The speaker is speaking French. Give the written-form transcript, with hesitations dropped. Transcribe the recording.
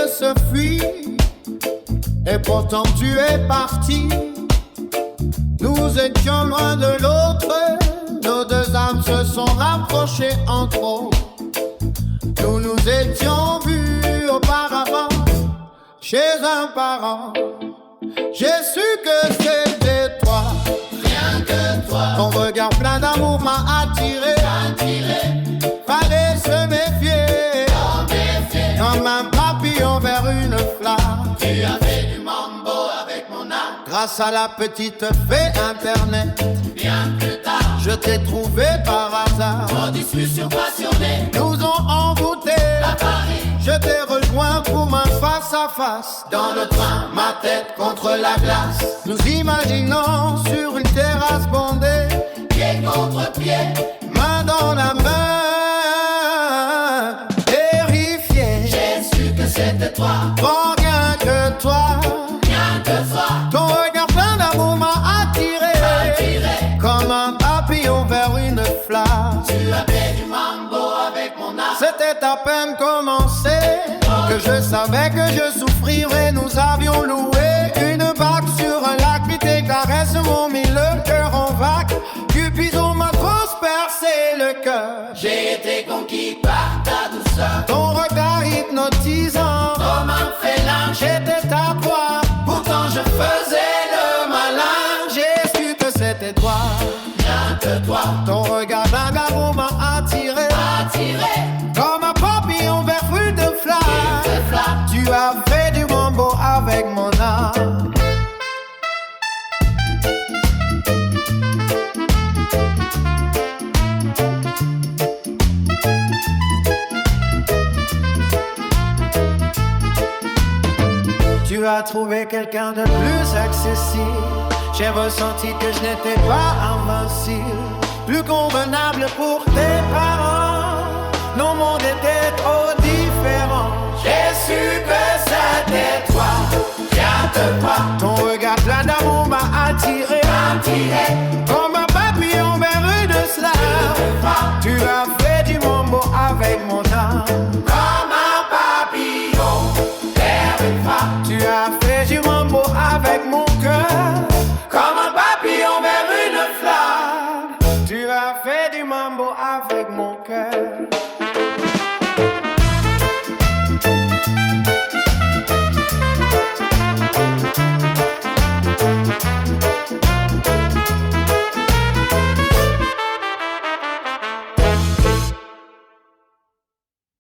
se fuit, et pourtant tu es parti. Nous étions loin de l'autre, nos deux âmes se sont rapprochées en trop. Nous nous étions vus auparavant chez un parent. J'ai su que c'était toi, rien que toi. ton regard plein d'amour m'a attiré. Fallait se méfier, comme un papillon vers une flamme. Tu avais du mambo avec mon âme. Grâce à la petite fée internet, Bien plus tard, je t'ai trouvé par hasard. nos discussions passionnées Nous ont envoûtés, à Paris. je t'ai rejoint pour un face à face. Dans le train, ma tête contre la glace. Nous imaginons sur une terrasse bondée, Pied contre pied, main dans la main, terrifié. j'ai su que c'était toi. Oh, rien que toi, Rien que toi, ton regard plein d'amour m'a attiré, comme un papillon vers une flamme. tu avais du mambo avec mon âme. C'était à peine commencé que je savais que je souffrirais. Nous avions loué une barque sur un lac, puis tes caresses m'ont mis le cœur en vague. Cupidon m'a transpercé le cœur. J'ai été conquis par ta douceur. Ton regard hypnotisant, Comme un félin, j'étais à toi. pourtant je faisais le malin. J'ai su que c'était toi. Rien que toi, Ton regard d'un garou m'a attiré, comme un papillon vers une flamme. Tu as fait du mambo avec mon âme. Tu as trouvé quelqu'un de plus accessible. J'ai ressenti que je n'étais pas invincible, plus convenable pour tes parents. Nos mondes étaient trop différents. j'ai su que c'était toi. Rien que toi, Ton regard plein d'amour m'a attiré, comme un papillon vers une slave. Tu as fait du mambo avec mon âme. comme un papillon vers une femme. Tu